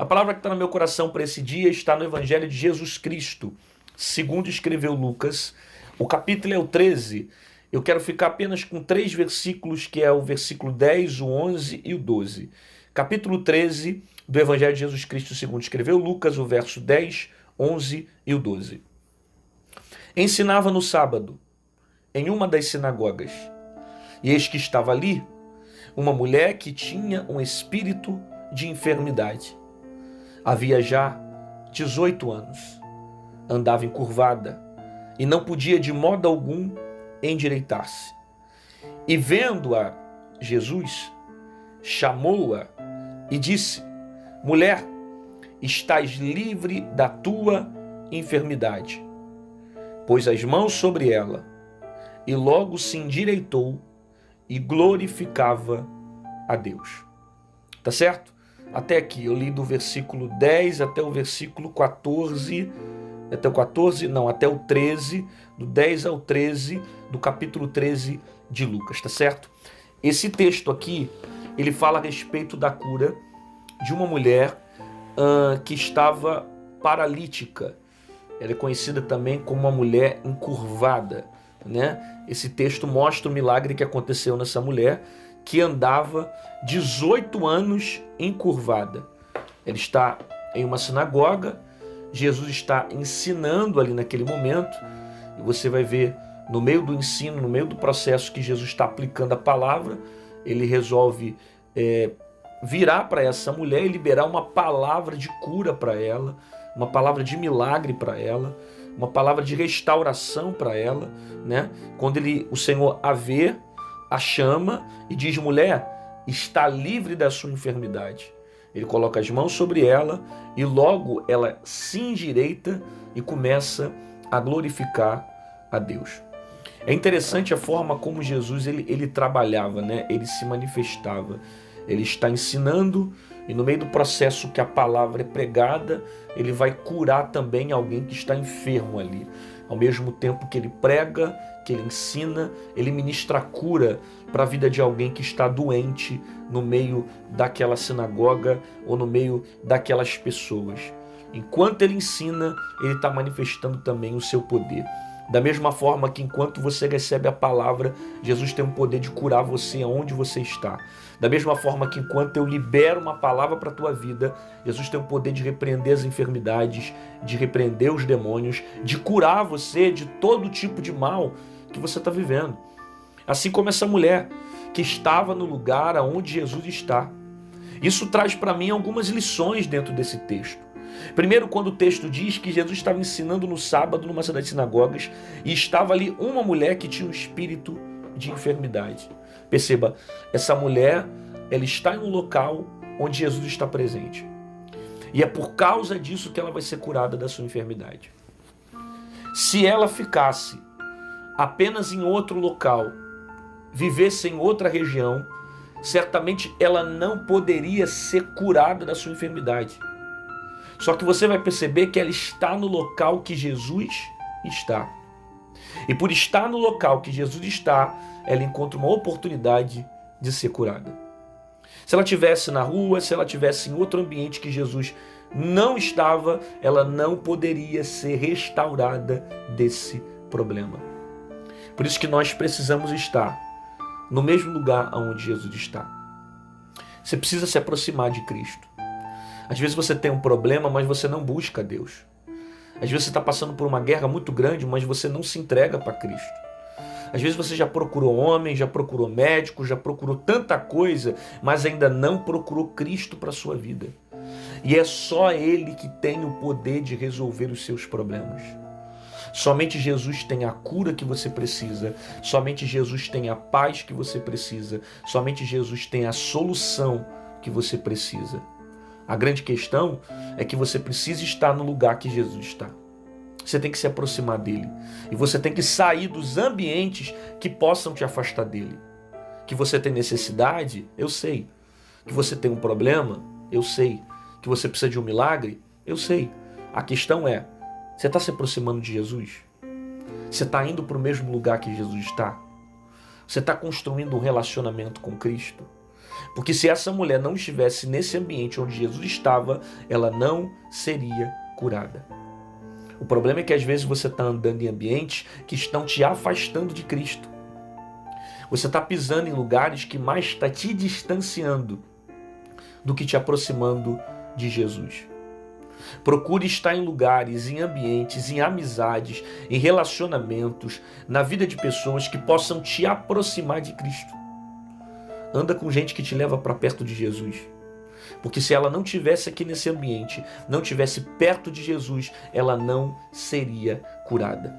A palavra que está no meu coração para esse dia está no Evangelho de Jesus Cristo, segundo escreveu Lucas. O capítulo é o 13. Eu quero ficar apenas com 3 versículos, que é o versículo 10, o 11 e o 12. Capítulo 13 do Evangelho de Jesus Cristo, segundo escreveu Lucas, o verso 10, 11 e o 12. Ensinava no sábado, em uma das sinagogas, e eis que estava ali uma mulher que tinha um espírito de enfermidade. Havia já 18 anos, andava encurvada e não podia de modo algum endireitar-se. E vendo-a Jesus, chamou-a e disse: mulher, estás livre da tua enfermidade. Pôs as mãos sobre ela e logo se endireitou e glorificava a Deus. Tá certo? Até aqui, eu li do versículo 10 até o versículo 14, até o 13, do 10 ao 13, do capítulo 13 de Lucas, tá certo? Esse texto aqui, ele fala a respeito da cura de uma mulher que estava paralítica. Ela é conhecida também como uma mulher encurvada, né? Esse texto mostra o milagre que aconteceu nessa mulher, que andava 18 anos encurvada. Ela está em uma sinagoga, Jesus está ensinando ali naquele momento, e você vai ver no meio do ensino, no meio do processo que Jesus está aplicando a palavra, ele resolve virar para essa mulher e liberar uma palavra de cura para ela, uma palavra de milagre para ela, uma palavra de restauração para ela, né? Quando o Senhor a vê, a chama e diz: mulher, está livre da sua enfermidade. Ele coloca as mãos sobre ela e logo ela se endireita e começa a glorificar a Deus. É interessante a forma como Jesus ele trabalhava, né? Ele se manifestava. Ele está ensinando e no meio do processo que a palavra é pregada, ele vai curar também alguém que está enfermo ali. Ao mesmo tempo que ele prega, que ele ensina, ele ministra cura para a vida de alguém que está doente no meio daquela sinagoga ou no meio daquelas pessoas. Enquanto ele ensina, ele está manifestando também o seu poder. Da mesma forma que enquanto você recebe a palavra, Jesus tem o poder de curar você aonde você está. Da mesma forma que enquanto eu libero uma palavra para a tua vida, Jesus tem o poder de repreender as enfermidades, de repreender os demônios, de curar você de todo tipo de mal que você está vivendo. Assim como essa mulher que estava no lugar aonde Jesus está. Isso traz para mim algumas lições dentro desse texto. Primeiro, quando o texto diz que Jesus estava ensinando no sábado numa das sinagogas e estava ali uma mulher que tinha um espírito de enfermidade. Perceba, essa mulher, ela está em um local onde Jesus está presente. E é por causa disso que ela vai ser curada da sua enfermidade. Se ela ficasse apenas em outro local, vivesse em outra região, certamente ela não poderia ser curada da sua enfermidade. Só que você vai perceber que ela está no local que Jesus está. E por estar no local que Jesus está, ela encontra uma oportunidade de ser curada. Se ela estivesse na rua, se ela estivesse em outro ambiente que Jesus não estava, ela não poderia ser restaurada desse problema. Por isso que nós precisamos estar no mesmo lugar onde Jesus está. Você precisa se aproximar de Cristo. Às vezes você tem um problema, mas você não busca Deus. Às vezes você está passando por uma guerra muito grande, mas você não se entrega para Cristo. Às vezes você já procurou homem, já procurou médico, já procurou tanta coisa, mas ainda não procurou Cristo para a sua vida. E é só Ele que tem o poder de resolver os seus problemas. Somente Jesus tem a cura que você precisa, somente Jesus tem a paz que você precisa, somente Jesus tem a solução que você precisa. A grande questão é que você precisa estar no lugar que Jesus está. Você tem que se aproximar dele. E você tem que sair dos ambientes que possam te afastar dele. Que você tem necessidade, eu sei. Que você tem um problema, eu sei. Que você precisa de um milagre, eu sei. A questão é, você está se aproximando de Jesus? Você está indo para o mesmo lugar que Jesus está? Você está construindo um relacionamento com Cristo? Porque se essa mulher não estivesse nesse ambiente onde Jesus estava, ela não seria curada. O problema é que às vezes você está andando em ambientes que estão te afastando de Cristo. Você está pisando em lugares que mais está te distanciando do que te aproximando de Jesus. Procure estar em lugares, em ambientes, em amizades, em relacionamentos, na vida de pessoas que possam te aproximar de Cristo. Anda com gente que te leva para perto de Jesus. Porque se ela não tivesse aqui nesse ambiente, não tivesse perto de Jesus, ela não seria curada.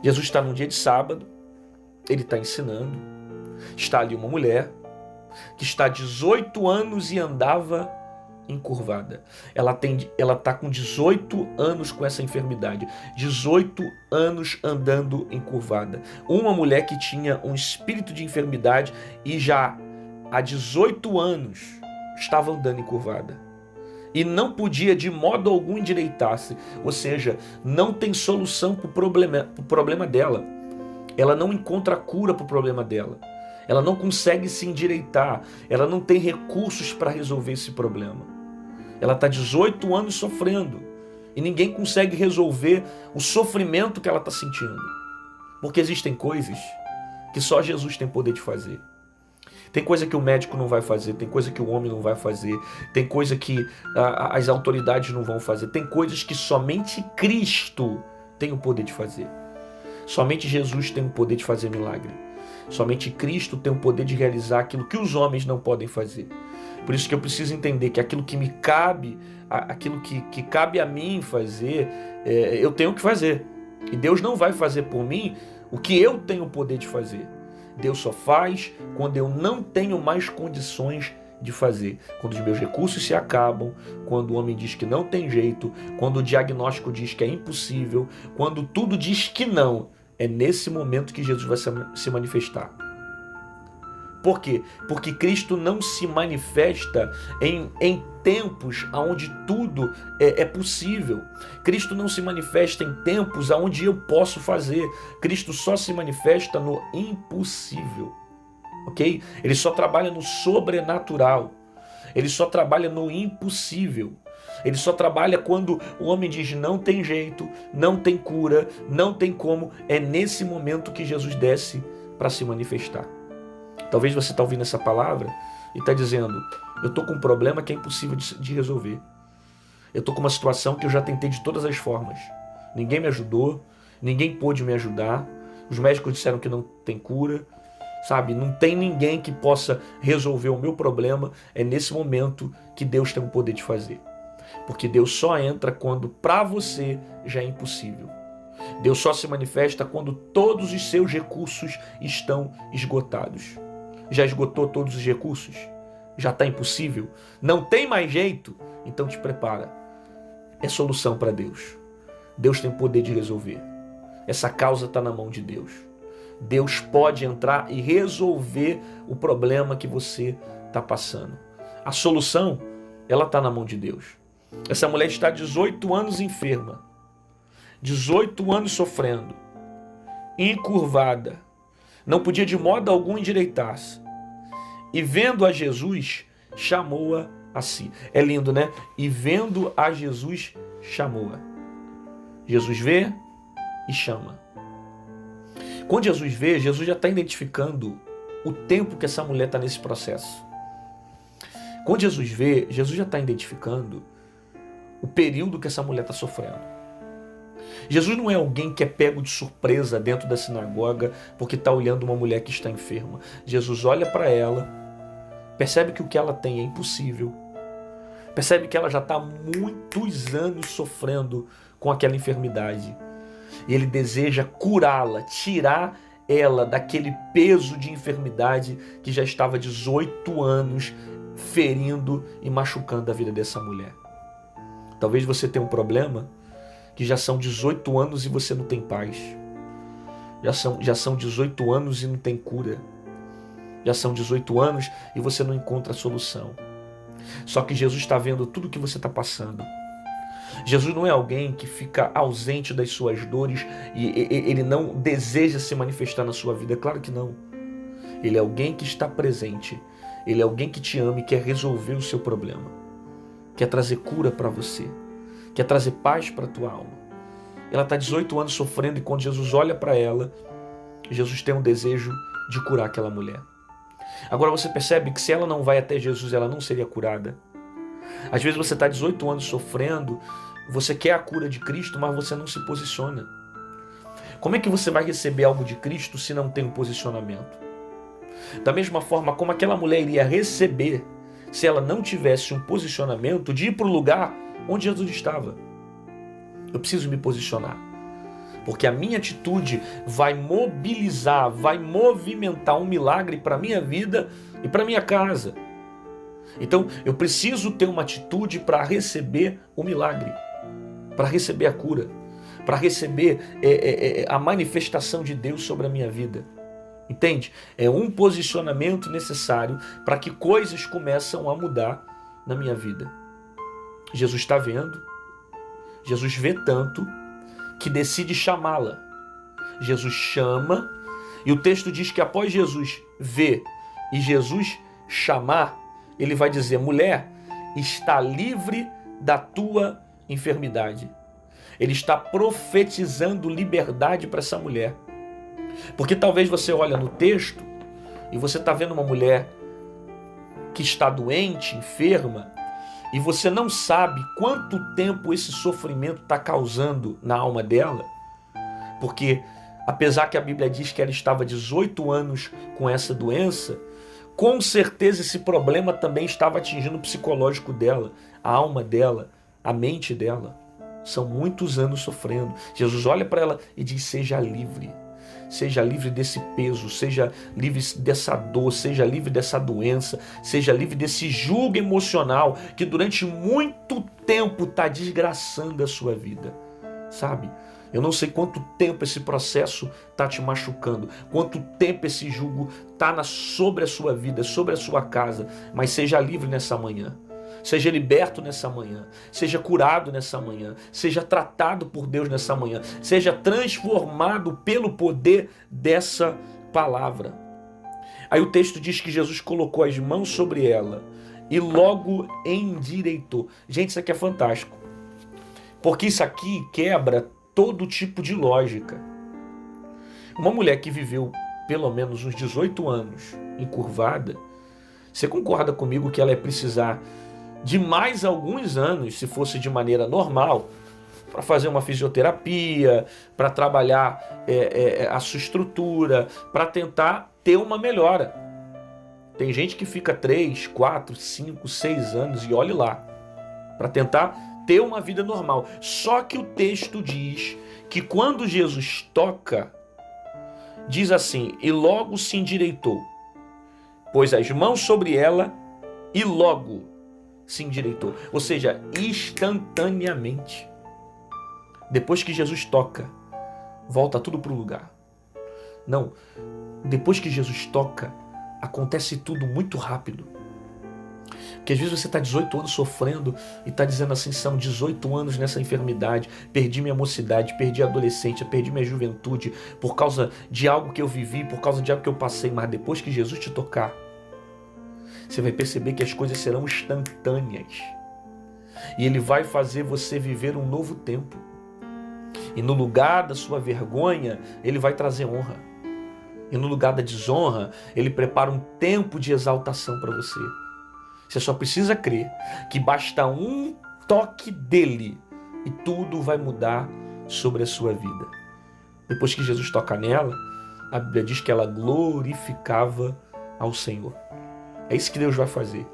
Jesus está num dia de sábado, ele está ensinando, está ali uma mulher que está há 18 anos e andava encurvada. Ela está com 18 anos com essa enfermidade, 18 anos andando encurvada. Uma mulher que tinha um espírito de enfermidade e já há 18 anos estava andando encurvada. E não podia de modo algum endireitar-se. Ou seja, não tem solução para o problema dela. Ela não encontra cura para o problema dela. Ela não consegue se endireitar. Ela não tem recursos para resolver esse problema. Ela está 18 anos sofrendo. E ninguém consegue resolver o sofrimento que ela está sentindo. Porque existem coisas que só Jesus tem poder de fazer. Tem coisa que o médico não vai fazer, tem coisa que o homem não vai fazer, tem coisa que as autoridades não vão fazer, tem coisas que somente Cristo tem o poder de fazer. Somente Jesus tem o poder de fazer milagre. Somente Cristo tem o poder de realizar aquilo que os homens não podem fazer. Por isso que eu preciso entender que aquilo que me cabe, aquilo que cabe a mim fazer, eu tenho que fazer. E Deus não vai fazer por mim o que eu tenho o poder de fazer. Deus só faz quando eu não tenho mais condições de fazer. Quando os meus recursos se acabam, quando o homem diz que não tem jeito, quando o diagnóstico diz que é impossível, quando tudo diz que não, é nesse momento que Jesus vai se manifestar. Por quê? Porque Cristo não se manifesta em tempos onde tudo é possível. Cristo não se manifesta em tempos onde eu posso fazer. Cristo só se manifesta no impossível. Ok? Ele só trabalha no sobrenatural. Ele só trabalha no impossível. Ele só trabalha quando o homem diz não tem jeito, não tem cura, não tem como. É nesse momento que Jesus desce para se manifestar. Talvez você está ouvindo essa palavra e está dizendo, eu estou com um problema que é impossível de resolver. Eu estou com uma situação que eu já tentei de todas as formas. Ninguém me ajudou, ninguém pôde me ajudar. Os médicos disseram que não tem cura, sabe? Não tem ninguém que possa resolver o meu problema. É nesse momento que Deus tem o poder de fazer. Porque Deus só entra quando para você já é impossível. Deus só se manifesta quando todos os seus recursos estão esgotados. Já esgotou todos os recursos? Já está impossível? Não tem mais jeito? Então te prepara. É solução para Deus. Deus tem poder de resolver. Essa causa está na mão de Deus. Deus pode entrar e resolver o problema que você está passando. A solução, ela está na mão de Deus. Essa mulher está 18 anos enferma. 18 anos sofrendo. Encurvada. Não podia de modo algum endireitar-se. E vendo a Jesus, chamou-a a si. É lindo, né? E vendo a Jesus, chamou-a. Jesus vê e chama. Quando Jesus vê, Jesus já está identificando o tempo que essa mulher está nesse processo. Quando Jesus vê, Jesus já está identificando o período que essa mulher está sofrendo. Jesus não é alguém que é pego de surpresa dentro da sinagoga porque está olhando uma mulher que está enferma. Jesus olha para ela, percebe que o que ela tem é impossível, percebe que ela já está há muitos anos sofrendo com aquela enfermidade. E ele deseja curá-la, tirar ela daquele peso de enfermidade que já estava 18 anos ferindo e machucando a vida dessa mulher. Talvez você tenha um problema que já são 18 anos e você não tem paz. Já são 18 anos e não tem cura. Já são 18 anos e você não encontra solução. Só que Jesus está vendo tudo que você está passando. Jesus não é alguém que fica ausente das suas dores e ele não deseja se manifestar na sua vida. Claro que não. Ele é alguém que está presente. Ele é alguém que te ama e quer resolver o seu problema. Quer trazer cura para você. Quer trazer paz para a tua alma. Ela está 18 anos sofrendo e quando Jesus olha para ela, Jesus tem um desejo de curar aquela mulher. Agora você percebe que se ela não vai até Jesus, ela não seria curada. Às vezes você está 18 anos sofrendo, você quer a cura de Cristo, mas você não se posiciona. Como é que você vai receber algo de Cristo se não tem um posicionamento? Da mesma forma como aquela mulher iria receber se ela não tivesse um posicionamento de ir para o lugar onde Jesus estava. Eu preciso me posicionar, porque a minha atitude vai mobilizar, vai movimentar um milagre para a minha vida e para a minha casa. Então eu preciso ter uma atitude para receber o milagre, para receber a cura, para receber a manifestação de Deus sobre a minha vida. Entende? É um posicionamento necessário para que coisas começam a mudar na minha vida. Jesus está vendo, Jesus vê tanto que decide chamá-la. Jesus chama e o texto diz que após Jesus ver e Jesus chamar, ele vai dizer: mulher, está livre da tua enfermidade. Ele está profetizando liberdade para essa mulher. Porque talvez você olha no texto e você está vendo uma mulher que está doente, enferma, e você não sabe quanto tempo esse sofrimento está causando na alma dela. Porque apesar que a Bíblia diz que ela estava 18 anos com essa doença, com certeza esse problema também estava atingindo o psicológico dela, a alma dela, a mente dela. São muitos anos sofrendo. Jesus olha para ela e diz: seja livre. Seja livre desse peso, seja livre dessa dor, seja livre dessa doença, seja livre desse jugo emocional que durante muito tempo está desgraçando a sua vida. Sabe? Eu não sei quanto tempo esse processo está te machucando, quanto tempo esse jugo está sobre a sua vida, sobre a sua casa, mas seja livre nessa manhã. Seja liberto nessa manhã, seja curado nessa manhã, seja tratado por Deus nessa manhã, seja transformado pelo poder dessa palavra. Aí o texto diz que Jesus colocou as mãos sobre ela e logo endireitou. Gente, isso aqui é fantástico, porque isso aqui quebra todo tipo de lógica. Uma mulher que viveu pelo menos uns 18 anos encurvada, você concorda comigo que ela ia precisar de mais alguns anos, se fosse de maneira normal, para fazer uma fisioterapia, para trabalhar a sua estrutura, para tentar ter uma melhora. Tem gente que fica 3, 4, 5, 6 anos e olhe lá, para tentar ter uma vida normal. Só que o texto diz que quando Jesus toca, diz assim: e logo se endireitou, pôs as mãos sobre ela e logo se endireitou. Ou seja, instantaneamente. Depois que Jesus toca, volta tudo para o lugar. Não, depois que Jesus toca, acontece tudo muito rápido. Porque às vezes você está 18 anos sofrendo e está dizendo assim: são 18 anos nessa enfermidade, perdi minha mocidade, perdi a adolescência, perdi minha juventude por causa de algo que eu vivi, por causa de algo que eu passei. Mas depois que Jesus te tocar, você vai perceber que as coisas serão instantâneas. E Ele vai fazer você viver um novo tempo. E no lugar da sua vergonha, Ele vai trazer honra. E no lugar da desonra, Ele prepara um tempo de exaltação para você. Você só precisa crer que basta um toque dEle e tudo vai mudar sobre a sua vida. Depois que Jesus toca nela, a Bíblia diz que ela glorificava ao Senhor. É isso que Deus vai fazer.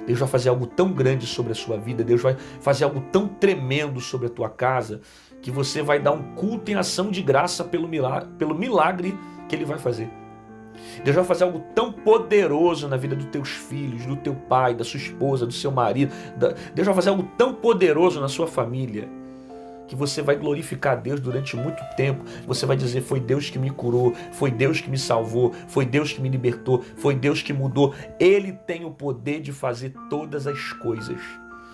Deus vai fazer algo tão grande sobre a sua vida, Deus vai fazer algo tão tremendo sobre a tua casa, que você vai dar um culto em ação de graça pelo milagre que Ele vai fazer. Deus vai fazer algo tão poderoso na vida dos teus filhos, do teu pai, da sua esposa, do seu marido. Deus vai fazer algo tão poderoso na sua família, que você vai glorificar a Deus durante muito tempo. Você vai dizer: foi Deus que me curou, foi Deus que me salvou, foi Deus que me libertou, foi Deus que mudou. Ele tem o poder de fazer todas as coisas.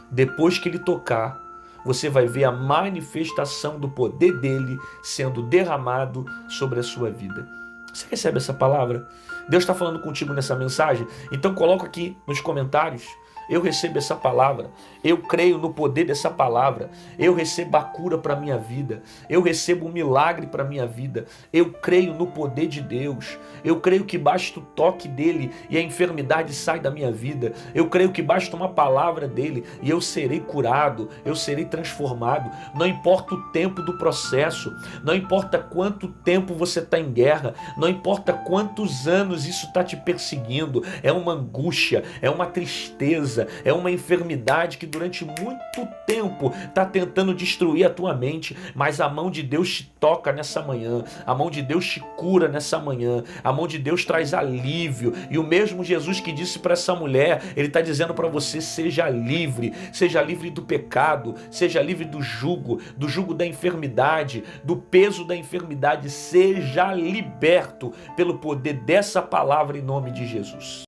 Depois que Ele tocar, você vai ver a manifestação do poder dEle sendo derramado sobre a sua vida. Você recebe essa palavra? Deus está falando contigo nessa mensagem? Então coloca aqui nos comentários. Eu recebo essa palavra, eu creio no poder dessa palavra, eu recebo a cura para a minha vida, eu recebo um milagre para a minha vida, eu creio no poder de Deus, eu creio que basta o toque dele e a enfermidade sai da minha vida, eu creio que basta uma palavra dele e eu serei curado, eu serei transformado. Não importa o tempo do processo, não importa quanto tempo você está em guerra, não importa quantos anos isso está te perseguindo, é uma angústia, é uma tristeza, é uma enfermidade que durante muito tempo está tentando destruir a tua mente, mas a mão de Deus te toca nessa manhã, a mão de Deus te cura nessa manhã, a mão de Deus traz alívio, e o mesmo Jesus que disse para essa mulher, ele está dizendo para você: seja livre do pecado, seja livre do jugo da enfermidade, do peso da enfermidade, seja liberto pelo poder dessa palavra em nome de Jesus.